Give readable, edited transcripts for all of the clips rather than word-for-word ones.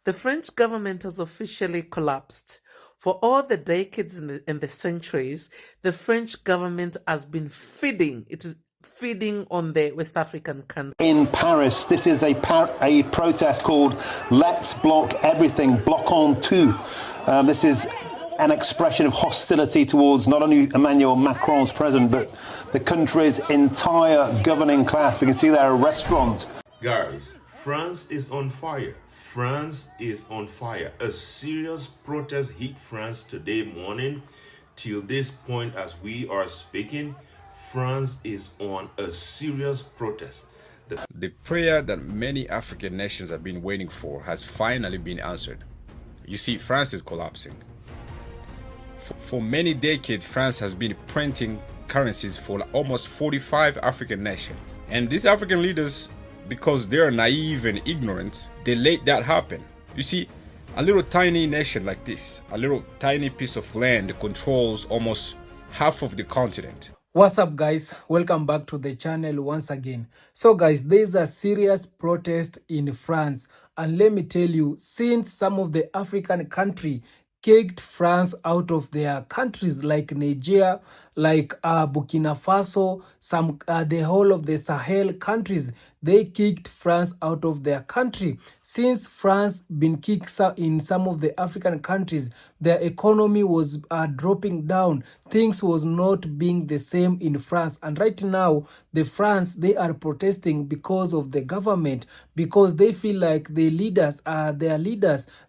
The French government has officially collapsed. For all the decades and the centuries, the French government has been feeding. It is feeding on the West African country. In Paris, this is a protest called Let's Block Everything, Block on Tout. This is an expression of hostility towards not only Emmanuel Macron's president, but the country's entire governing class. We can see there a restaurant. Guys, France is on fire. France is on fire. A serious protest hit France today morning. Till this point, as we are speaking, France is on a serious protest. The prayer that many African nations have been waiting for has finally been answered. You see, France is collapsing. For many decades, France has been printing currencies for almost 45 African nations. And these African leaders, because they're naive and ignorant, they let that happen. You see, a little tiny nation like this, a little tiny piece of land controls almost half of the continent. What's up, guys? Welcome back to the channel once again. So guys, there's a serious protest in France, and let me tell you, since some of the African country kicked France out of their countries like Nigeria, like Burkina Faso, the whole of the Sahel countries, they kicked France out of their country. Since France been kicked in some of the African countries, their economy was dropping down. Things was not being the same in France. And right now, they are protesting because of the government, because they feel like their leaders,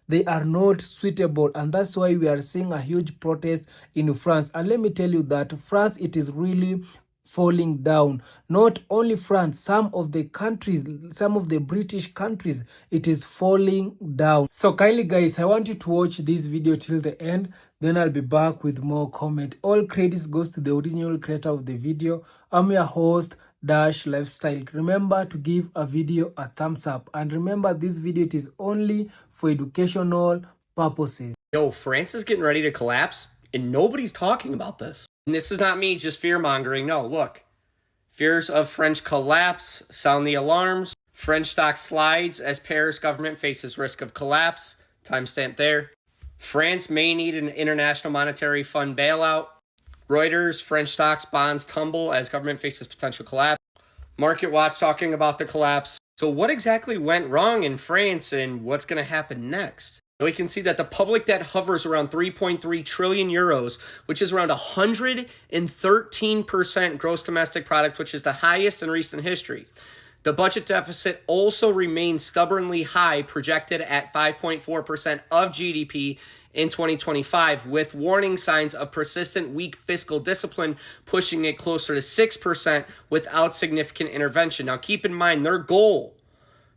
they are not suitable. And that's why we are seeing a huge protest in France. And let me tell you that France, it is really falling down. Not only France, some of the countries, some of the British countries, it is falling down. So kindly guys, I want you to watch this video till the end, then I'll be back with more comment. All credits goes to the original creator of the video. I'm your host, Dash Lifestyle. Remember to give a video a thumbs up, and remember this video, it is only for educational purposes. Yo, France is getting ready to collapse and nobody's talking about this. And this is not me just fear-mongering. No, look. Fears of French collapse sound the alarms. French stock slides as Paris government faces risk of collapse. Timestamp there. France may need an International Monetary Fund bailout. Reuters, French stocks, bonds tumble as government faces potential collapse. Market Watch talking about the collapse. So what exactly went wrong in France and what's going to happen next? We can see that the public debt hovers around 3.3 trillion euros, which is around 113% gross domestic product, which is the highest in recent history. The budget deficit also remains stubbornly high, projected at 5.4% of GDP in 2025, with warning signs of persistent weak fiscal discipline pushing it closer to 6% without significant intervention. Now, keep in mind, their goal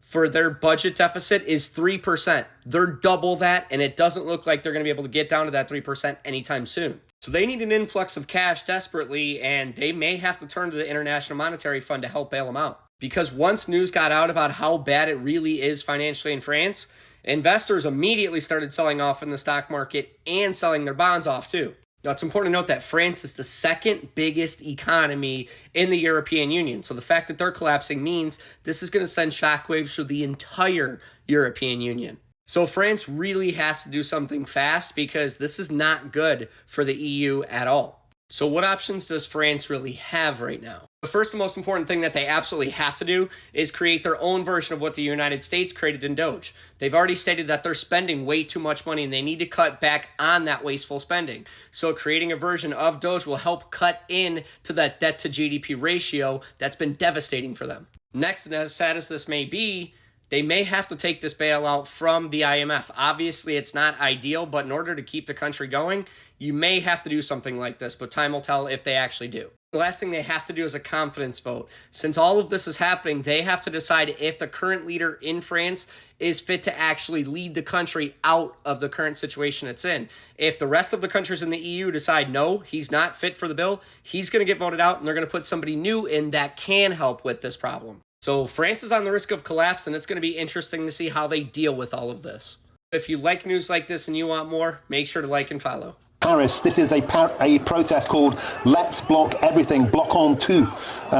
for their budget deficit is 3%. They're double that, and it doesn't look like they're going to be able to get down to that 3% anytime soon. So they need an influx of cash desperately, and they may have to turn to the International Monetary Fund to help bail them out. Because once news got out about how bad it really is financially in France, investors immediately started selling off in the stock market and selling their bonds off too. Now, it's important to note that France is the second biggest economy in the European Union. So the fact that they're collapsing means this is going to send shockwaves through the entire European Union. So France really has to do something fast because this is not good for the EU at all. So what options does France really have right now? The first and most important thing that they absolutely have to do is create their own version of what the United States created in Doge. They've already stated that they're spending way too much money and they need to cut back on that wasteful spending. So creating a version of Doge will help cut in to that debt to GDP ratio that's been devastating for them. Next, and as sad as this may be, they may have to take this bailout from the IMF. Obviously, it's not ideal, but in order to keep the country going, you may have to do something like this, but time will tell if they actually do. The last thing they have to do is a confidence vote. Since all of this is happening, they have to decide if the current leader in France is fit to actually lead the country out of the current situation it's in. If the rest of the countries in the EU decide, no, he's not fit for the bill, he's going to get voted out and they're going to put somebody new in that can help with this problem. So France is on the risk of collapse, and it's going to be interesting to see how they deal with all of this. If you like news like this and you want more, make sure to like and follow. Paris, this is a protest called Let's Block Everything, Block on Tout.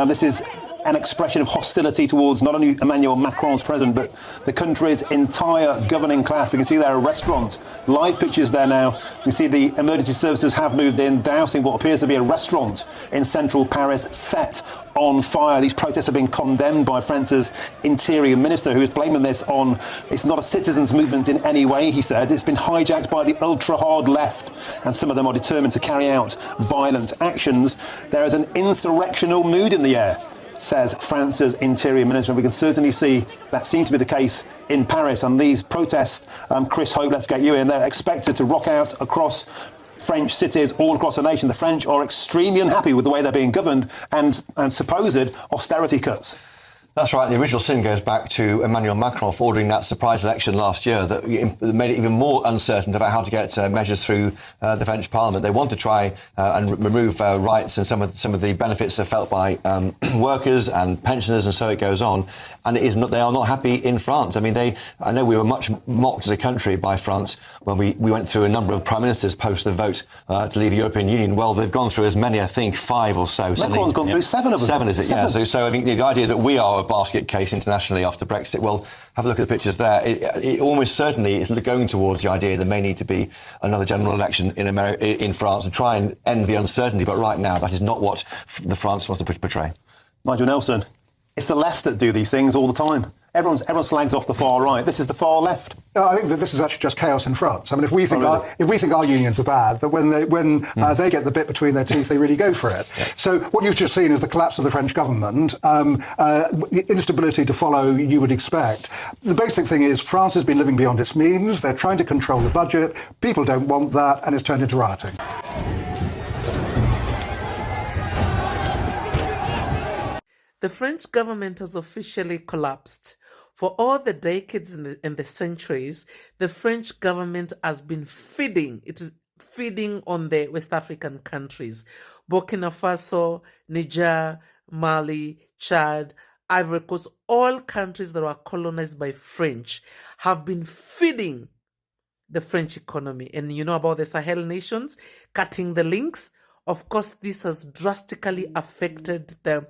This is an expression of hostility towards not only Emmanuel Macron's president, but the country's entire governing class. We can see there a restaurant. Live pictures there now. You can see the emergency services have moved in, dousing what appears to be a restaurant in central Paris, set on fire. These protests have been condemned by France's interior minister, who is blaming this on, it's not a citizens' movement in any way, he said. It's been hijacked by the ultra-hard left, and some of them are determined to carry out violent actions. There is an insurrectional mood in the air, says France's interior minister. We can certainly see that seems to be the case in Paris. And these protests, Chris Hope, let's get you in, they're expected to rock out across French cities all across the nation. The French are extremely unhappy with the way they're being governed and supposed austerity cuts. That's right. The original sin goes back to Emmanuel Macron for ordering that surprise election last year that made it even more uncertain about how to get measures through the French Parliament. They want to try and remove rights and some of the benefits that are felt by workers and pensioners, and so it goes on. And it is not, they are not happy in France. I mean, I know we were much mocked as a country by France when we went through a number of prime ministers post the vote to leave the European Union. Well, they've gone through as many, I think, 5 or so. Macron's gone through 7 of them. 7, is it? 7. Yeah. So I think the idea that we are a basket case internationally after Brexit, well, have a look at the pictures there. It almost certainly is going towards the idea there may need to be another general election in France and try and end the uncertainty. But right now, that is not what the France wants to portray. Nigel Nelson, it's the left that do these things all the time. Everyone slags off the far right. This is the far left. I think that this is actually just chaos in France. I mean, if we think our unions are bad, that when they get the bit between their teeth, they really go for it. Yeah. So what you've just seen is the collapse of the French government, the instability to follow you would expect. The basic thing is France has been living beyond its means. They're trying to control the budget. People don't want that, and it's turned into rioting. The French government has officially collapsed. For all the decades and the centuries, the French government has been feeding on the West African countries. Burkina Faso, Niger, Mali, Chad, Ivory Coast, all countries that were colonized by French have been feeding the French economy. And you know about the Sahel nations, cutting the links. Of course, this has drastically affected the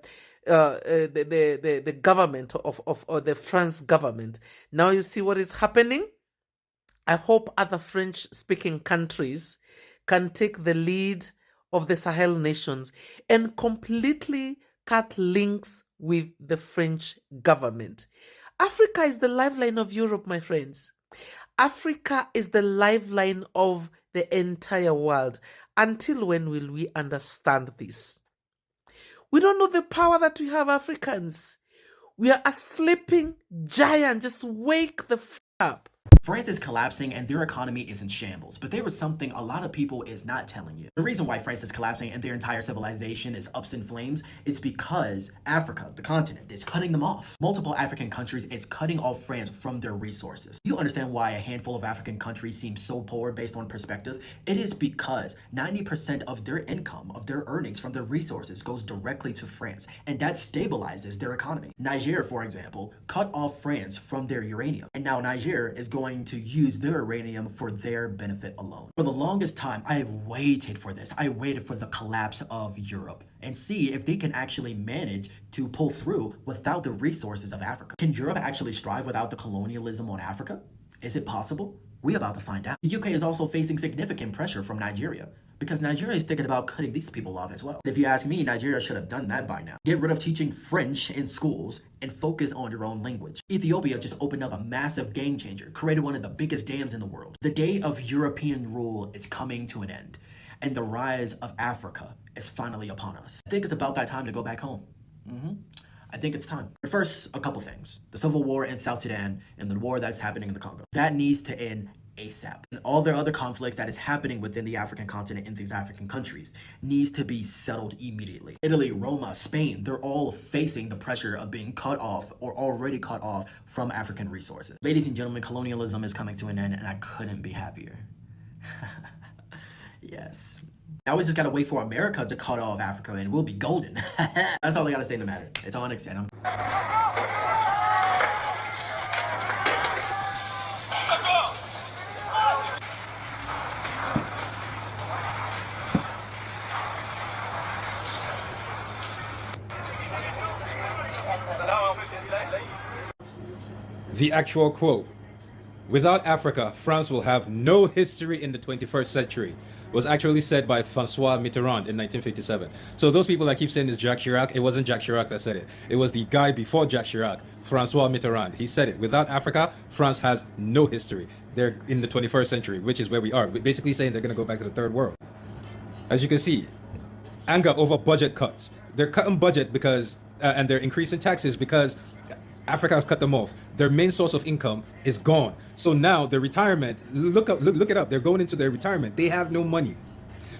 government of the France government. Now you see what is happening. I hope other French-speaking countries can take the lead of the Sahel nations and completely cut links with the French government. Africa is the lifeline of Europe, my friends. Africa is the lifeline of the entire world. Until when will we understand this? We don't know the power that we have, Africans. We are a sleeping giant. Just wake the f up. France is collapsing and their economy is in shambles, but there was something a lot of people is not telling you. The reason why France is collapsing and their entire civilization is up in flames is because Africa, the continent, is cutting them off. Multiple African countries is cutting off France from their resources. You understand why a handful of African countries seem so poor based on perspective? It is because 90% of their income, of their earnings from their resources goes directly to France, and that stabilizes their economy. Niger, for example, cut off France from their uranium, and now Niger is going to use their uranium for their benefit alone. For the longest time, I have waited for this. I waited for the collapse of Europe and see if they can actually manage to pull through without the resources of Africa. Can Europe actually strive without the colonialism on Africa? Is it possible? We're about to find out. The UK is also facing significant pressure from Nigeria, because Nigeria is thinking about cutting these people off as well. If you ask me, Nigeria should have done that by now. Get rid of teaching French in schools and focus on your own language. Ethiopia just opened up a massive game changer, created one of the biggest dams in the world. The day of European rule is coming to an end, and the rise of Africa is finally upon us. I think it's about that time to go back home. I think it's time. But first, a couple things. The civil war in South Sudan and the war that's happening in the Congo. That needs to end ASAP. And all the other conflicts that is happening within the African continent in these African countries needs to be settled immediately. Italy, Roma, Spain, they're all facing the pressure of being cut off or already cut off from African resources. Ladies and gentlemen, colonialism is coming to an end, and I couldn't be happier. Yes. Now we just gotta wait for America to cut off Africa and we'll be golden. That's all I gotta say in the matter. It's on extent. The actual quote, "Without Africa, France will have no history in the 21st century," was actually said by François Mitterrand in 1957. So those people that keep saying it's Jacques Chirac, it wasn't Jacques Chirac that said it. It was the guy before Jacques Chirac, François Mitterrand. He said it. Without Africa, France has no history. They're in the 21st century, which is where we are. Basically saying they're going to go back to the third world. As you can see, anger over budget cuts. They're cutting budget because, and they're increasing taxes because Africa has cut them off. Their main source of income is gone. So now their retirement, look it up. They're going into their retirement. They have no money.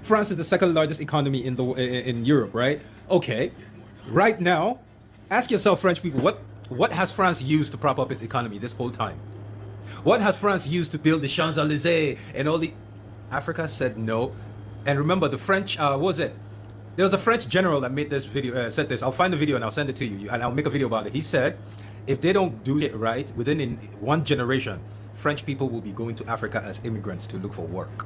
France is the second largest economy in Europe, right? Okay. Right now, ask yourself, French people, what has France used to prop up its economy this whole time? What has France used to build the Champs-Élysées and all the... Africa said no. And remember, the French, what was it? There was a French general that made this video, said this. I'll find the video and I'll send it to you, and I'll make a video about it. He said, if they don't do it right, within one generation, French people will be going to Africa as immigrants to look for work.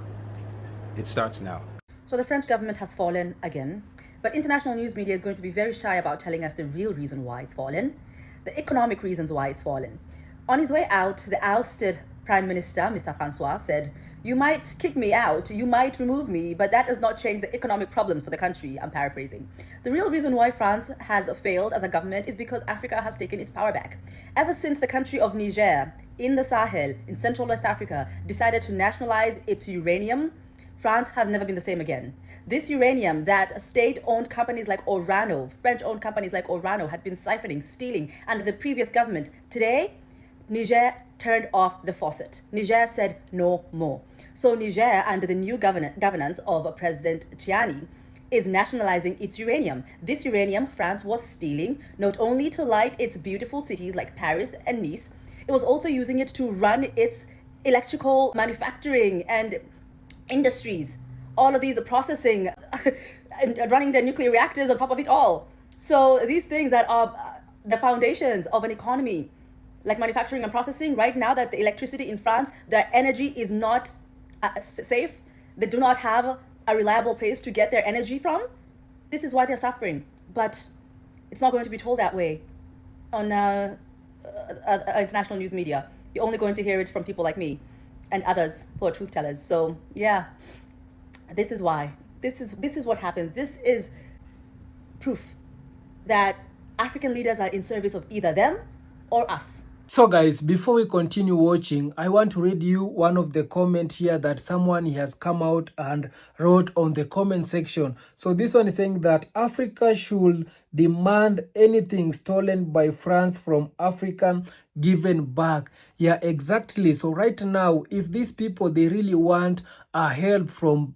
It starts now. So the French government has fallen again, but international news media is going to be very shy about telling us the real reason why it's fallen, the economic reasons why it's fallen. On his way out, the ousted Prime Minister, Mr. François, said, "You might kick me out, you might remove me, but that does not change the economic problems for the country." I'm paraphrasing. The real reason why France has failed as a government is because Africa has taken its power back. Ever since the country of Niger in the Sahel, in Central West Africa, decided to nationalize its uranium, France has never been the same again. This uranium that state-owned companies like Orano, French-owned companies like Orano had been siphoning, stealing under the previous government, today, Niger turned off the faucet. Niger said no more. So Niger, under the new governance of President Tiani, is nationalizing its uranium. This uranium France was stealing, not only to light its beautiful cities like Paris and Nice, it was also using it to run its electrical manufacturing and industries. All of these are processing and running their nuclear reactors on top of it all. So these things that are the foundations of an economy, like manufacturing and processing, right now that the electricity in France, their energy is not safe, they do not have a reliable place to get their energy from. This is why they're suffering, but it's not going to be told that way on international news media. You're only going to hear it from people like me and others who are truth tellers. So yeah, this is why. This is what happens. This is proof that African leaders are in service of either them or us. So guys, before we continue watching, I want to read you one of the comment here that someone has come out and wrote on the comment section. So this one is saying that Africa should demand anything stolen by France from Africa given back. Yeah, exactly. So right now, if these people, they really want help from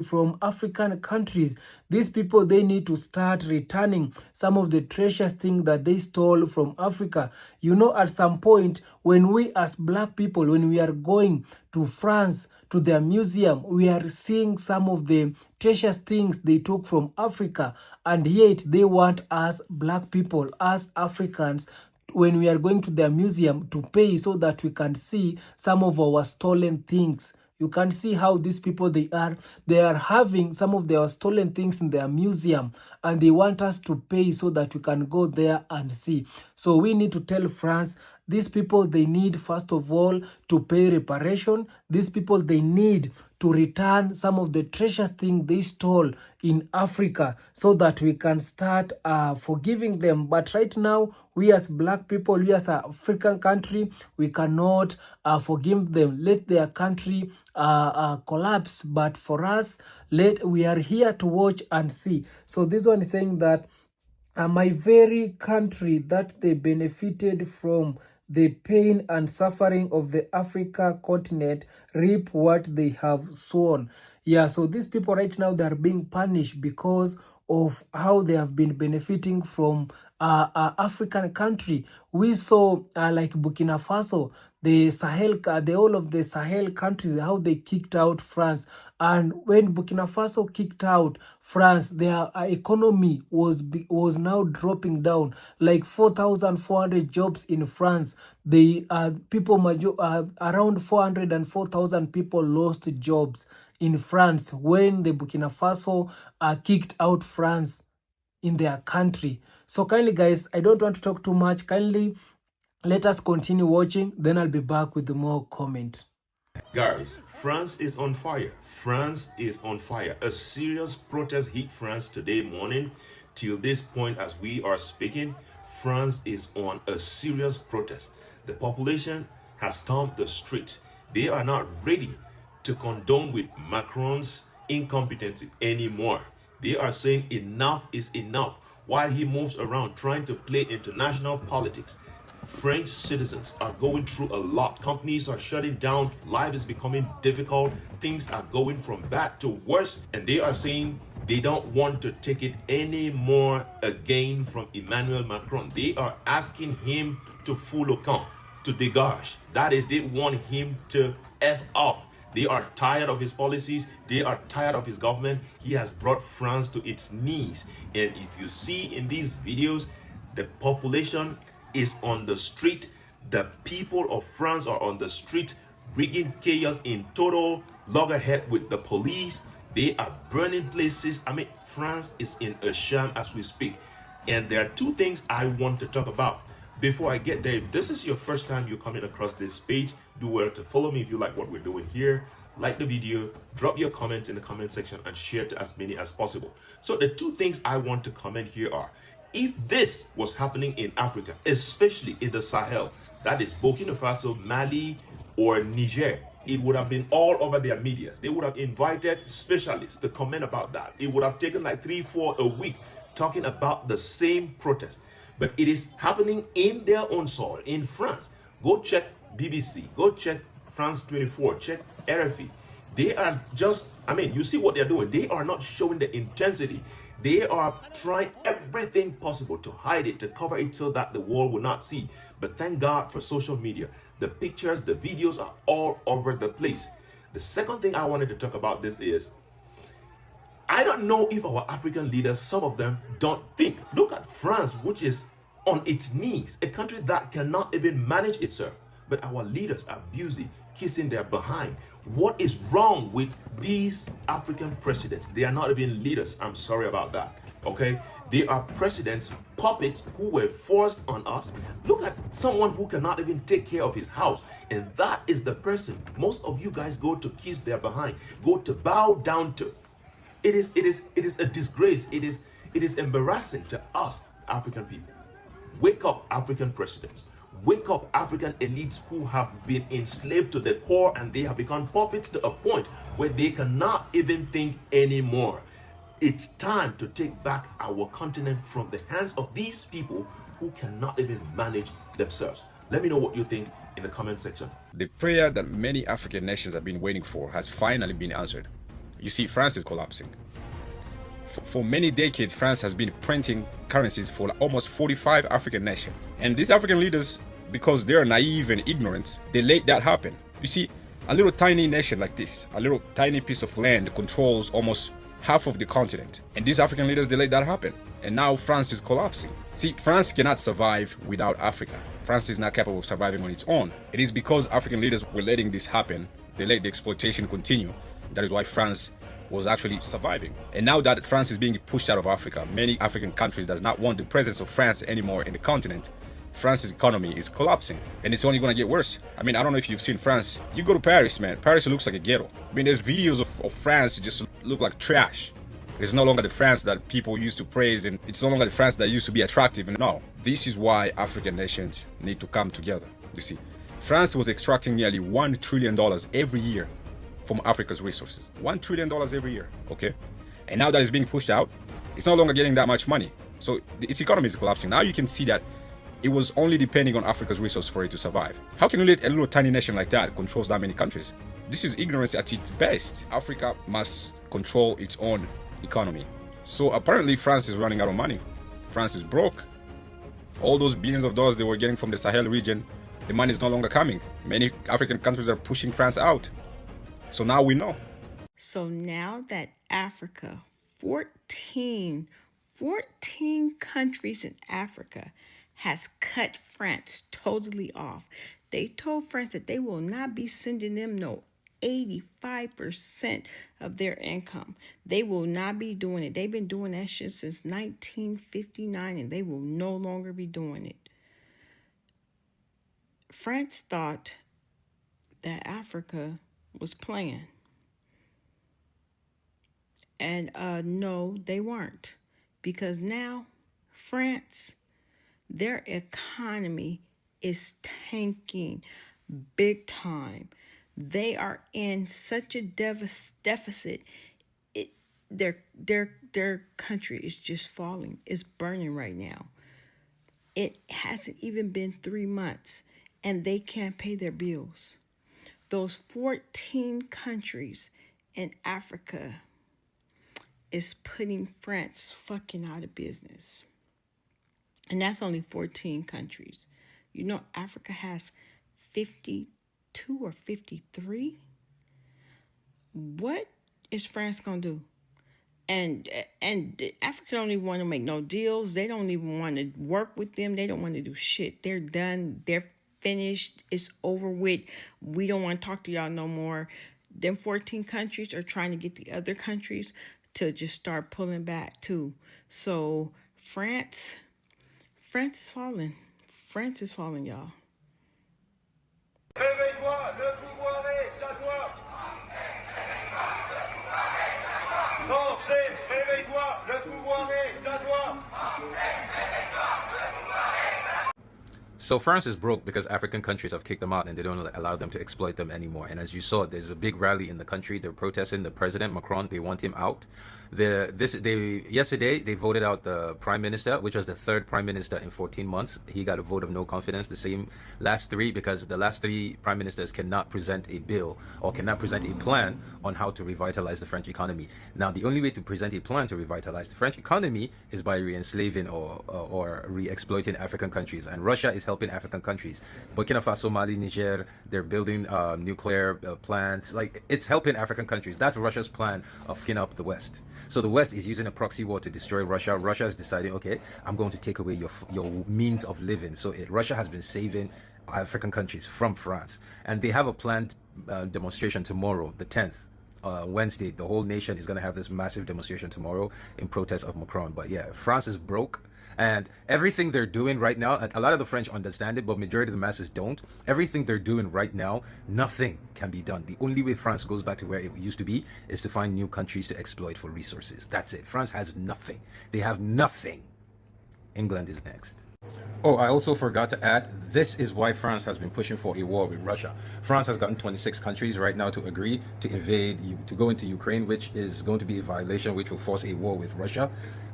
from African countries, these people, they need to start returning some of the precious things that they stole from Africa. You know, at some point, when we as black people, when we are going to France, to their museum, we are seeing some of the precious things they took from Africa, and yet they want us black people, us Africans, when we are going to their museum, to pay so that we can see some of our stolen things. You can see how these people, they are having some of their stolen things in their museum, and they want us to pay so that we can go there and see. So we need to tell France, these people, they need, first of all, to pay reparation. These people, they need to return some of the treasures things they stole in Africa so that we can start forgiving them. But right now, we as black people, we as an African country, we cannot forgive them. Let their country collapse. But for us, we are here to watch and see. So this one is saying that my very country that they benefited from the pain and suffering of the Africa continent reap what they have sown. Yeah, so these people right now, they are being punished because of how they have been benefiting from African country. We saw like Burkina Faso, the Sahel, all of the Sahel countries, how they kicked out France. And when Burkina Faso kicked out France, their economy was now dropping down, like 4,400 jobs in France. Around 404,000 people lost jobs in France when the Burkina Faso kicked out France in their country. So kindly guys, I don't want to talk too much. Kindly let us continue watching, then I'll be back with more comment. Guys, France is on fire. France is on fire. A serious protest hit France today morning. Till this point, as we are speaking, France is on a serious protest. The population has stormed the street. They are not ready to condone with Macron's incompetency anymore. They are saying enough is enough while he moves around trying to play international politics. French citizens are going through a lot. Companies are shutting down. Life is becoming difficult. Things are going from bad to worse. And they are saying they don't want to take it anymore again from Emmanuel Macron. They are asking him to full account, to dégage. That is, they want him to F off. They are tired of his policies. They are tired of his government. He has brought France to its knees. And if you see in these videos, the population is on the street. The people of France are on the street, rigging chaos in total loggerhead with the police. They are burning places. I mean, France is in a sham as we speak. And there are two things I want to talk about. Before I get there, if this is your first time you're coming across this page, do well to follow me if you like what we're doing here. Like the video, drop your comment in the comment section, and share to as many as possible. So the two things I want to comment here are, if this was happening in Africa, especially in the Sahel, that is Burkina Faso, Mali, or Niger, it would have been all over their media. They would have invited specialists to comment about that. It would have taken like 3-4 a week talking about the same protest. But it is happening in their own soil, in France. Go check BBC, go check France 24, check RFI. They are just, I mean, you see what they're doing. They are not showing the intensity. They are trying everything possible to hide it, to cover it so that the world will not see. But thank God for social media. The pictures, the videos are all over the place. The second thing I wanted to talk about this is, I don't know if our African leaders, some of them, don't think. Look at France, which is on its knees, a country that cannot even manage itself. But our leaders are busy kissing their behind. What is wrong with these African presidents? They are not even leaders. I'm sorry about that. Okay? They are presidents, puppets who were forced on us. Look at someone who cannot even take care of his house. And that is the person most of you guys go to kiss their behind, go to bow down to. It is a disgrace. It is embarrassing to us, African people. Wake up, African presidents. Wake up, African elites who have been enslaved to the core, and they have become puppets to a point where they cannot even think anymore. It's time to take back our continent from the hands of these people who cannot even manage themselves. Let me know what you think in the comment section. The prayer that many African nations have been waiting for has finally been answered. You see, France is collapsing. For many decades, France has been printing currencies for almost 45 African nations. And these African leaders, because they're naive and ignorant, they let that happen. You see, a little tiny nation like this, a little tiny piece of land controls almost half of the continent. And these African leaders, they let that happen. And now France is collapsing. See, France cannot survive without Africa. France is not capable of surviving on its own. It is because African leaders were letting this happen. They let the exploitation continue. That is why France was actually surviving. And now that France is being pushed out of Africa, many African countries does not want the presence of France anymore in the continent. France's economy is collapsing, and it's only going to get worse. I mean, I don't know if you've seen France. You go to Paris, man. Paris looks like a ghetto. I mean, there's videos of France just look like trash. It's no longer the France that people used to praise, and it's no longer the France that used to be attractive. And no, this is why African nations need to come together. You see, France was extracting nearly $1 trillion every year from Africa's resources. $1 trillion every year, okay? And now that it's being pushed out, it's no longer getting that much money. So its economy is collapsing. Now you can see that it was only depending on Africa's resources for it to survive. How can you let a little tiny nation like that control that many countries? This is ignorance at its best. Africa must control its own economy. So apparently France is running out of money. France is broke. All those billions of dollars they were getting from the Sahel region, the money is no longer coming. Many African countries are pushing France out. So now we know. So now that Africa, 14 countries in Africa has cut France totally off. They told France that they will not be sending them no 85% of their income. They will not be doing it. They've been doing that shit since 1959, and they will no longer be doing it. France thought that Africa was playing. And no, they weren't. Because now France, their economy is tanking big time. They are in such a deficit. Their country is just falling. It's burning right now. It hasn't even been 3 months, and they can't pay their bills. Those 14 countries in Africa is putting France fucking out of business. And that's only 14 countries. You know, Africa has 52 or 53. What is France going to do? And Africa don't even want to make no deals. They don't even want to work with them. They don't want to do shit. They're done. They're finished. It's over with. We don't want to talk to y'all no more. Them 14 countries are trying to get the other countries to just start pulling back too. So France is falling. France is falling, y'all. Réveille-toi, le pouvoir est à toi. Français, réveille-toi, le pouvoir est à toi. So France is broke because African countries have kicked them out and they don't allow them to exploit them anymore. And as you saw, there's a big rally in the country. They're protesting the president, Macron. They want him out. Yesterday, they voted out the prime minister, which was the third prime minister in 14 months. He got a vote of no confidence, the same last three, because the last three prime ministers cannot present a bill or cannot present a plan on how to revitalize the French economy. Now, the only way to present a plan to revitalize the French economy is by re-enslaving or re-exploiting African countries. And Russia is helping African countries. Burkina Faso, Mali, Niger, they're building nuclear plants. Like, it's helping African countries. That's Russia's plan of picking up the West. So the West is using a proxy war to destroy Russia. Russia is deciding, okay, I'm going to take away your means of living. So Russia has been saving African countries from France. And they have a planned demonstration tomorrow, the 10th. Wednesday. The whole nation is going to have this massive demonstration tomorrow in protest of Macron. But yeah, France is broke. And everything they're doing right now, a lot of the French understand it, but majority of the masses don't. Everything they're doing right now, nothing can be done. The only way France goes back to where it used to be is to find new countries to exploit for resources. That's it. France has nothing. They have nothing. England is next. Oh, I also forgot to add, this is why France has been pushing for a war with Russia. France has gotten 26 countries right now to agree to invade, to go into Ukraine, which is going to be a violation, which will force a war with Russia.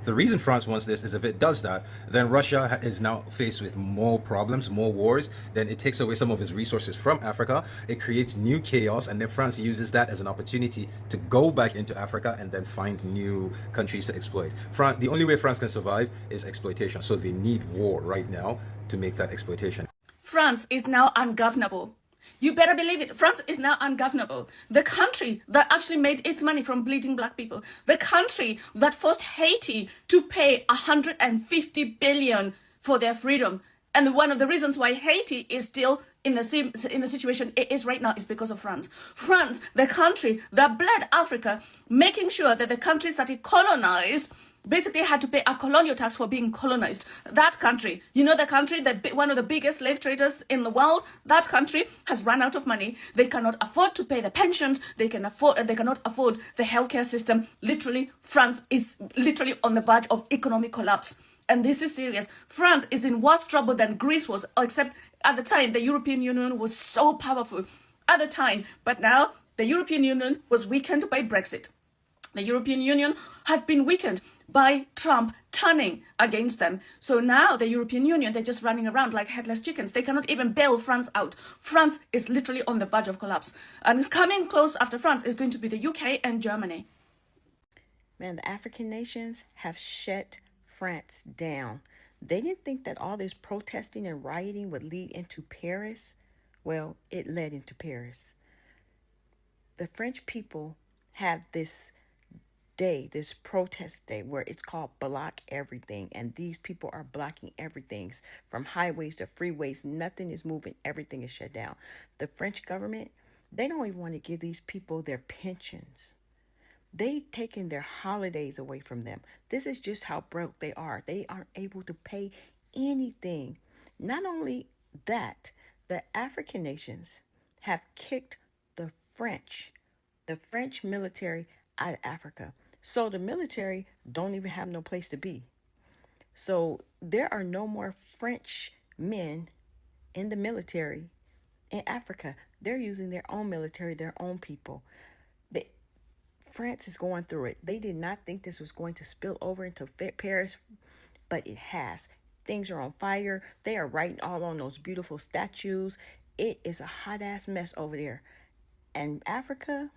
The reason France wants this is if it does that, then Russia is now faced with more problems, more wars. Then it takes away some of its resources from Africa. It creates new chaos, and then France uses that as an opportunity to go back into Africa and then find new countries to exploit. The only way France can survive is exploitation. So they need war right now to make that exploitation. France is now ungovernable. You better believe it. France is now ungovernable. The country that actually made its money from bleeding black people. The country that forced Haiti to pay 150 billion for their freedom. And one of the reasons why Haiti is still in the situation it is right now is because of France. France, the country that bled Africa, making sure that the countries that it colonized basically had to pay a colonial tax for being colonized. That country, you know, the country that one of the biggest slave traders in the world, that country has run out of money. They cannot afford to pay the pensions. They cannot afford the healthcare system. Literally, France is literally on the verge of economic collapse. And this is serious. France is in worse trouble than Greece was, except at the time the European Union was so powerful at the time. But now the European Union was weakened by Brexit. The European Union has been weakened by Trump turning against them. So now the European Union, they're just running around like headless chickens. They cannot even bail France out. France is literally on the verge of collapse. And coming close after France is going to be the UK and Germany. Man, the African nations have shut France down. They didn't think that all this protesting and rioting would lead into Paris. Well, it led into Paris. The French people have this day, this protest day, where it's called Block Everything, and these people are blocking everything from highways to freeways. Nothing is moving. Everything is shut down. The French government, They don't even want to give these people their pensions. They taking their holidays away from them. This is just how broke they are. They aren't able to pay anything. Not only that, the African nations have kicked the French military out of Africa. So the military don't even have no place to be. So there are no more French men in the military in Africa. They're using their own military, their own people. France is going through it. They did not think this was going to spill over into Paris, but it has. Things are on fire. They are writing all on those beautiful statues. It is a hot-ass mess over there. And Africa,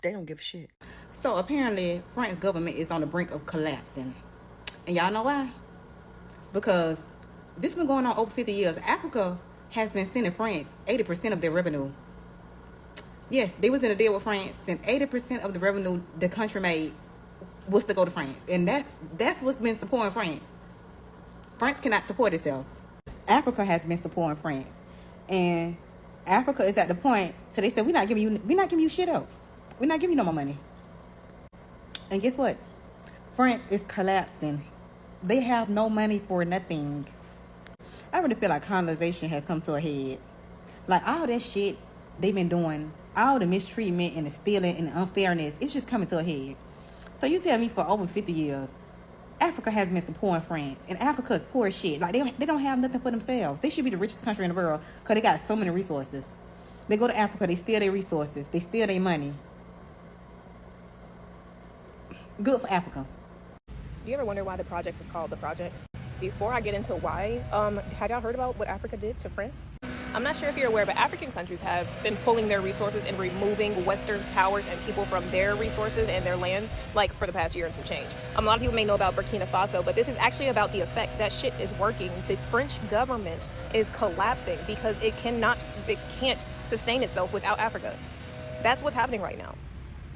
they don't give a shit. So apparently, France's government is on the brink of collapsing. And y'all know why? Because this has been going on over 50 years. Africa has been sending France 80% of their revenue. Yes, they was in a deal with France, and 80% of the revenue the country made was to go to France. And that's what's been supporting France. France cannot support itself. Africa has been supporting France. And Africa is at the point, so they said, we're not giving you shit else. We're not giving you no more money. And guess what? France is collapsing. They have no money for nothing. I really feel like colonization has come to a head. Like all that shit they've been doing, all the mistreatment and the stealing and the unfairness, it's just coming to a head. So you tell me for over 50 years, Africa has been supporting France, and Africa is poor as shit. Like they don't have nothing for themselves. They should be the richest country in the world because they got so many resources. They go to Africa, they steal their resources, they steal their money. Good for Africa. Do you ever wonder why the projects is called the projects? Before I get into why, have y'all heard about what Africa did to France? I'm not sure if you're aware, but African countries have been pulling their resources and removing Western powers and people from their resources and their lands, like for the past year and some change. A lot of people may know about Burkina Faso, but this is actually about the effect that shit is working. The French government is collapsing because it can't sustain itself without Africa. That's what's happening right now.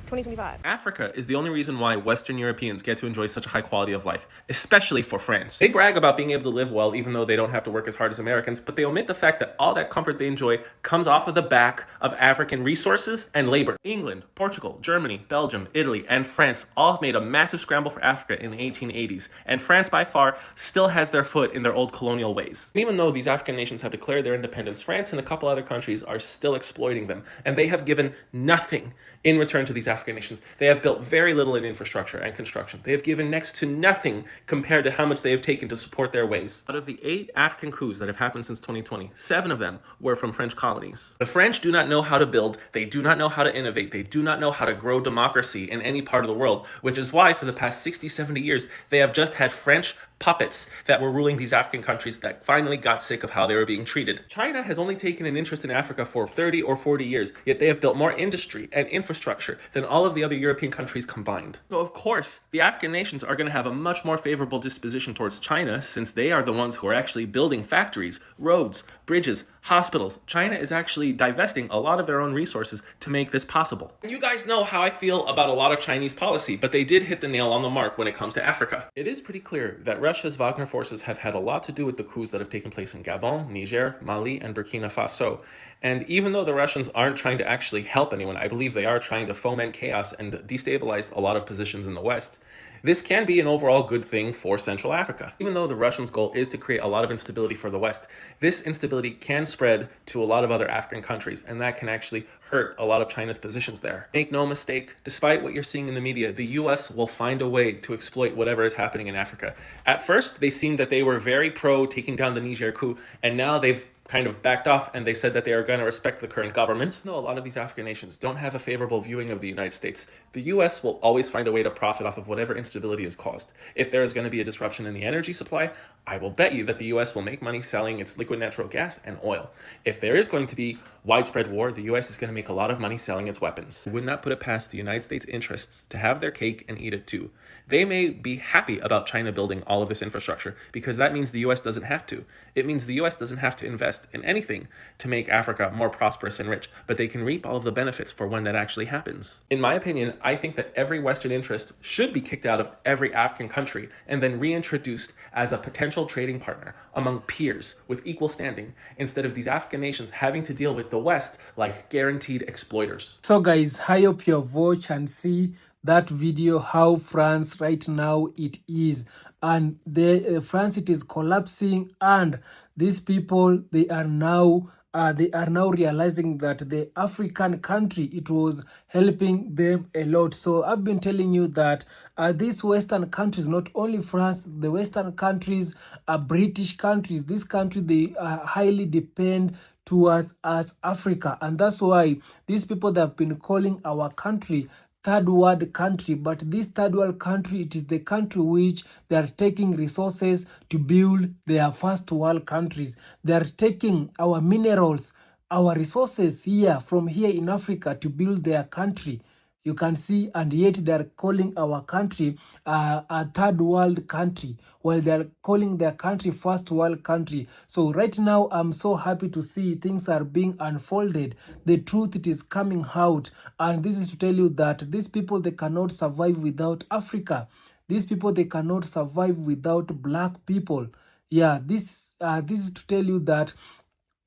2025. Africa is the only reason why Western Europeans get to enjoy such a high quality of life, especially for France. They brag about being able to live well even though they don't have to work as hard as Americans, but they omit the fact that all that comfort they enjoy comes off of the back of African resources and labor. England, Portugal, Germany, Belgium, Italy, and France all made a massive scramble for Africa in the 1880s, and France by far still has their foot in their old colonial ways. And even though these African nations have declared their independence, France and a couple other countries are still exploiting them, and they have given nothing in return to these African nations. They have built very little in infrastructure and construction. They have given next to nothing compared to how much they have taken to support their ways. Out of the 8 African coups that have happened since 2020, 7 of them were from French colonies. The French do not know how to build, they do not know how to innovate, they do not know how to grow democracy in any part of the world, which is why for the past 60, 70 years, they have just had French puppets that were ruling these African countries that finally got sick of how they were being treated. China has only taken an interest in Africa for 30 or 40 years, yet they have built more industry and infrastructure than all of the other European countries combined. So of course, the African nations are going to have a much more favorable disposition towards China since they are the ones who are actually building factories, roads, bridges, hospitals. China is actually divesting a lot of their own resources to make this possible. And you guys know how I feel about a lot of Chinese policy, but they did hit the nail on the mark when it comes to Africa. It is pretty clear that Russia's Wagner forces have had a lot to do with the coups that have taken place in Gabon, Niger, Mali, and Burkina Faso. And even though the Russians aren't trying to actually help anyone, I believe they are trying to foment chaos and destabilize a lot of positions in the West. This can be an overall good thing for Central Africa. Even though the Russians' goal is to create a lot of instability for the West, this instability can spread to a lot of other African countries, and that can actually hurt a lot of China's positions there. Make no mistake, despite what you're seeing in the media, the US will find a way to exploit whatever is happening in Africa. At first, they seemed that they were very pro taking down the Niger coup, and now they've kind of backed off and they said that they are going to respect the current government. No, a lot of these African nations don't have a favorable viewing of the United States. The US will always find a way to profit off of whatever instability is caused. If there is going to be a disruption in the energy supply, I will bet you that the US will make money selling its liquid natural gas and oil. If there is going to be widespread war, the US is going to make a lot of money selling its weapons. I would not put it past the United States interests to have their cake and eat it too. They may be happy about China building all of this infrastructure because that means the US doesn't have to. It means the US doesn't have to invest invest in anything to make Africa more prosperous and rich, but they can reap all of the benefits for when that actually happens. In my opinion, I think that every Western interest should be kicked out of every African country and then reintroduced as a potential trading partner among peers with equal standing, instead of these African nations having to deal with the West like guaranteed exploiters. So guys, I hope you watch and see that video how France right now it is, and the France it is collapsing, and these people they are now realizing that the African country it was helping them a lot. So I've been telling you that these Western countries, not only France, the Western countries, British countries, this country they highly depend towards us Africa, and that's why these people that have been calling our country third world country. But this third world country, it is the country which they are taking resources to build their first world countries. They are taking our minerals, our resources here from here in Africa to build their country. You can see, and yet they are calling our country a third world country, while they are calling their country first world country. So right now, I'm so happy to see things are being unfolded. The truth it is coming out, and this is to tell you that these people they cannot survive without Africa. These people they cannot survive without black people. Yeah, this is to tell you that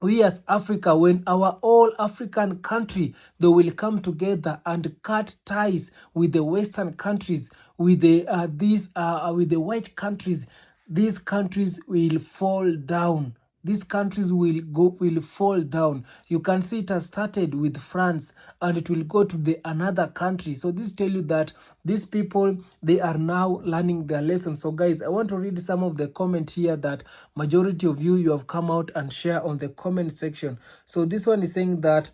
we as Africa, when our all African country, they will come together and cut ties with the Western countries, with the with the white countries, these countries will fall down. These countries will fall down. You can see it has started with France and it will go to the another country. So this tell you that these people they are now learning their lessons. So guys, I want to read some of the comment here that majority of you have come out and share on the comment section. So this one is saying that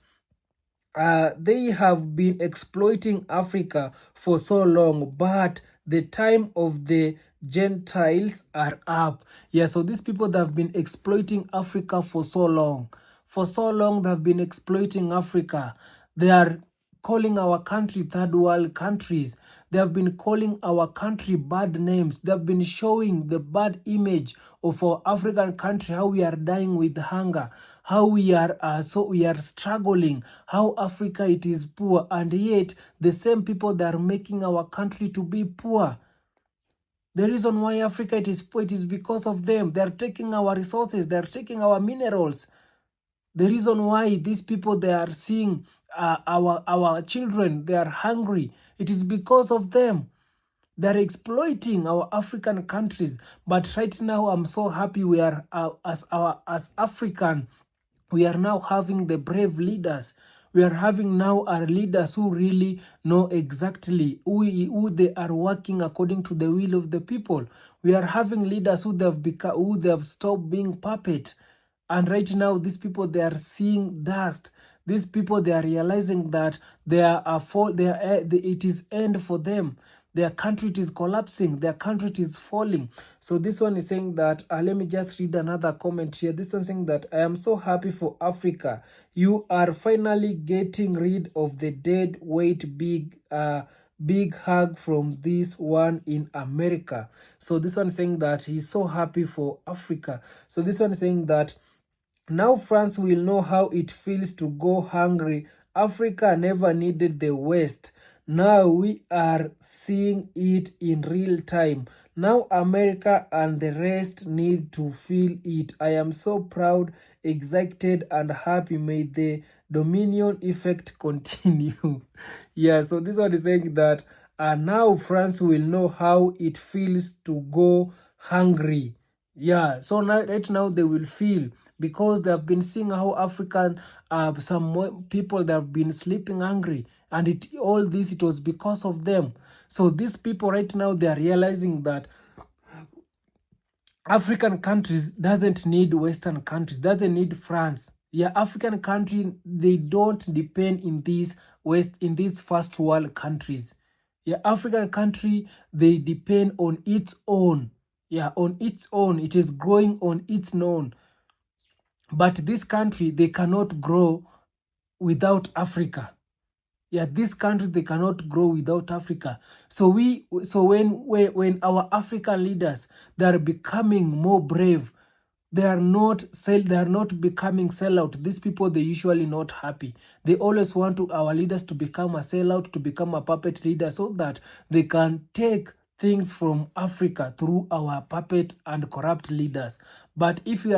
they have been exploiting Africa for so long, but the time of the Gentiles are up. Yeah, so these people that have been exploiting Africa for so long, they have been exploiting Africa. They are calling our country third world countries. They have been calling our country bad names. They have been showing the bad image of our African country, how we are dying with hunger, how we are struggling, how Africa it is poor, and yet the same people that are making our country to be poor. The reason why Africa it is poor, it is because of them. They are taking our resources, they are taking our minerals. The reason why these people they are seeing our children, they are hungry, it is because of them. They are exploiting our African countries. But right now, I'm so happy we are as African, we are now having the brave leaders. We are having now our leaders who really know exactly who they are working according to the will of the people. We are having leaders who they have stopped being puppet. And right now, these people they are seeing dust. These people they are realizing that it is end for them. Their country is collapsing. Their country is falling. So this one is saying that, let me just read another comment here. This one saying that, I am so happy for Africa. You are finally getting rid of the dead weight. Big hug from this one in America. So this one is saying that he's so happy for Africa. So this one is saying that, now France will know how it feels to go hungry. Africa never needed the West. Now we are seeing it in real time. Now America and the rest need to feel it. I am so proud, excited, and happy. May the Dominion effect continue. Yeah, so this one is saying that now France will know how it feels to go hungry. Yeah, so now, right now they will feel, because they have been seeing how African, some people that have been sleeping hungry, and all this, it was because of them. So these people right now, they are realizing that African countries doesn't need Western countries, doesn't need France. Yeah, African country, they don't depend in these first world countries. Yeah, African country, they depend on its own. Yeah, on its own. It is growing on its own. But this country, they cannot grow without Africa. Yeah, these countries, they cannot grow without Africa. So when our African leaders, they are becoming more brave, they are not becoming sellout. These people, they usually not happy. They always want our leaders to become a sellout, to become a puppet leader, so that they can take things from Africa through our puppet and corrupt leaders. But if we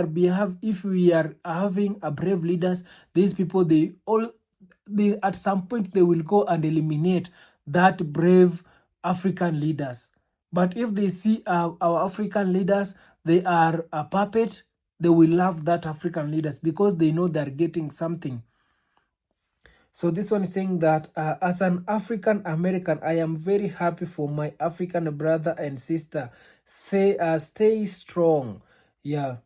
are having a brave leaders, these people, they at some point they will go and eliminate that brave African leaders. But if they see our African leaders, they are a puppet, they will love that African leaders because they know they're getting something. So this one is saying that as an African American, I am very happy for my African brother and sister. Stay strong. Yeah.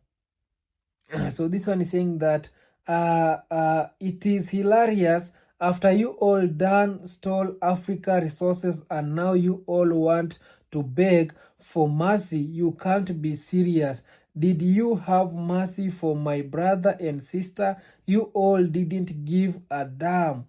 So this one is saying that it is hilarious. After you all done stole Africa resources and now you all want to beg for mercy. You can't be serious. Did you have mercy for my brother and sister? You all didn't give a damn.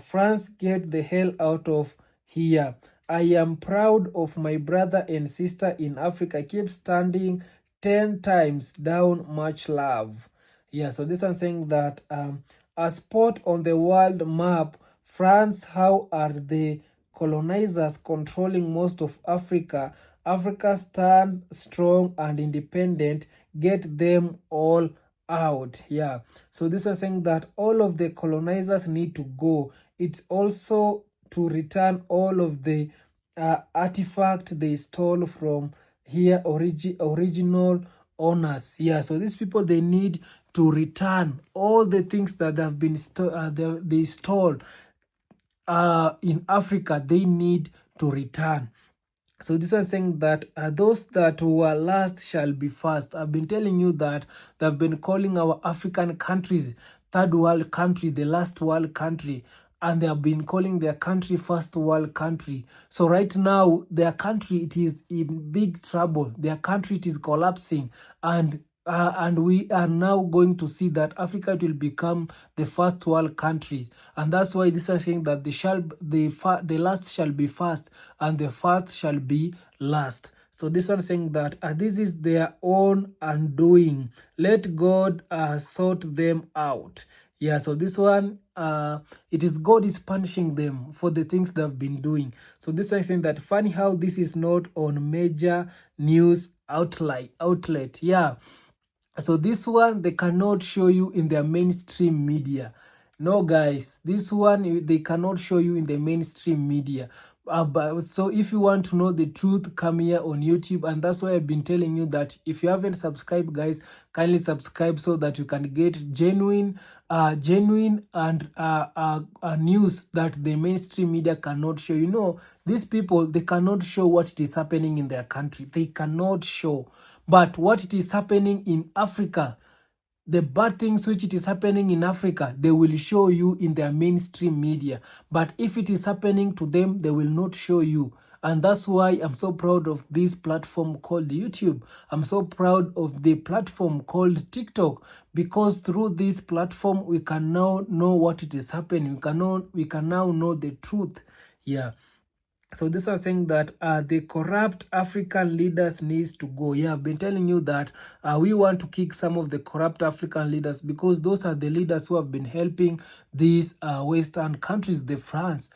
France, get the hell out of here. I am proud of my brother and sister in Africa. Keep standing 10 times down. Much love. Yeah, so this one saying that a spot on the world map, France, how are the colonizers controlling most of Africa? Africa stand strong and independent. Get them all out. Yeah, so this was saying that all of the colonizers need to go. It's also to return all of the artifact they stole from here, original owners. Yeah, so these people, they need to return all the things that have been they stole in Africa. They need to return. So this one saying that those that were last shall be first. I've been telling you that they've been calling our African countries third world country, the last world country, and they have been calling their country first world country. So right now, their country, it is in big trouble. Their country, it is collapsing, and we are now going to see that Africa will become the first world countries, and that's why this is saying that the last shall be first and the first shall be last. So this one saying that this is their own undoing. Let God sort them out. Yeah, so this one, it is God is punishing them for the things they've been doing. So this one is saying that funny how this is not on major news outlet. Yeah. So this one, they cannot show you in their mainstream media. No, guys, this one, they cannot show you in the mainstream media. So if you want to know the truth, come here on YouTube. And that's why I've been telling you that if you haven't subscribed, guys, kindly subscribe so that you can get genuine and news that the mainstream media cannot show. You know, these people, they cannot show what it is happening in their country. They cannot show. But what it is happening in Africa, the bad things which it is happening in Africa, they will show you in their mainstream media. But if it is happening to them, they will not show you. And that's why I'm so proud of this platform called YouTube. I'm so proud of the platform called TikTok, because through this platform, we can now know what it is happening. We can now know the truth. Yeah. So this was saying that the corrupt African leaders needs to go. Yeah, I've been telling you that we want to kick some of the corrupt African leaders, because those are the leaders who have been helping these Western countries, the France.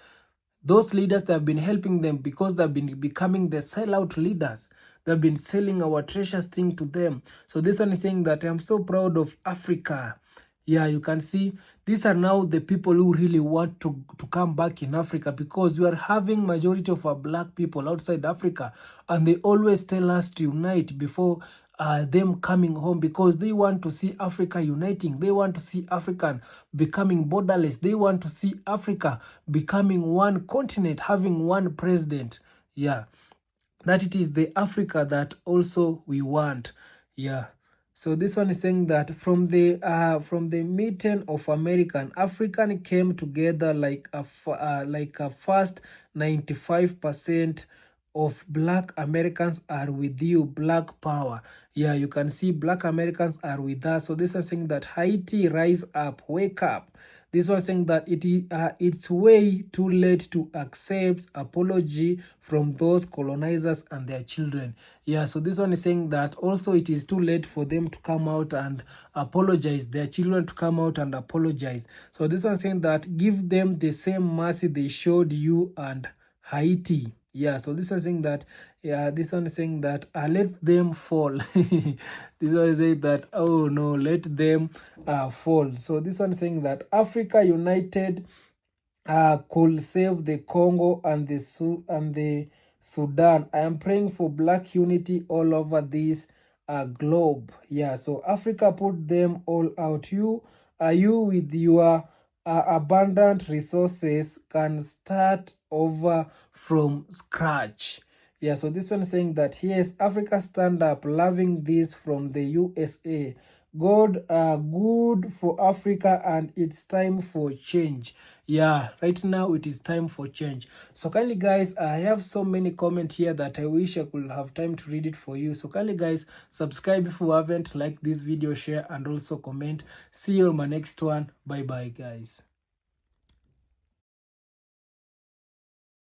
Those leaders that have been helping them, because they've been becoming the sellout leaders. They've been selling our treasures thing to them. So this one is saying that I'm so proud of Africa. Yeah, you can see these are now the people who really want to come back in Africa, because we are having majority of our black people outside Africa, and they always tell us to unite before them coming home, because they want to see Africa uniting. They want to see African becoming borderless. They want to see Africa becoming one continent, having one president. Yeah, that it is the Africa that also we want. Yeah. So this one is saying that from the meeting of African came together like a first 95% of Black Americans are with you, Black power. Yeah, you can see Black Americans are with us. So this one saying that Haiti, rise up, wake up. This one saying that it's way too late to accept apology from those colonizers and their children. Yeah, so this one is saying that also it is too late for them to come out and apologize, their children to come out and apologize. So this one is saying that give them the same mercy they showed you and Haiti. Yeah, so this one is saying that, yeah, this one is saying that let them fall. This one is saying that, oh no, let them fall. So this one is saying that Africa United could save the Congo and the Sudan. I am praying for Black unity all over this globe. Yeah, so Africa, put them all out. You with your abundant resources can start over from scratch. Yeah, so this one is saying that yes, Africa stand up, loving this from the USA. God, good for Africa, and it's time for change. Yeah, right now it is time for change. So kindly guys, I have so many comments here that I wish I could have time to read it for you. So kindly guys, subscribe if you haven't, like this video, share, and also comment. See you on my next one. Bye bye guys.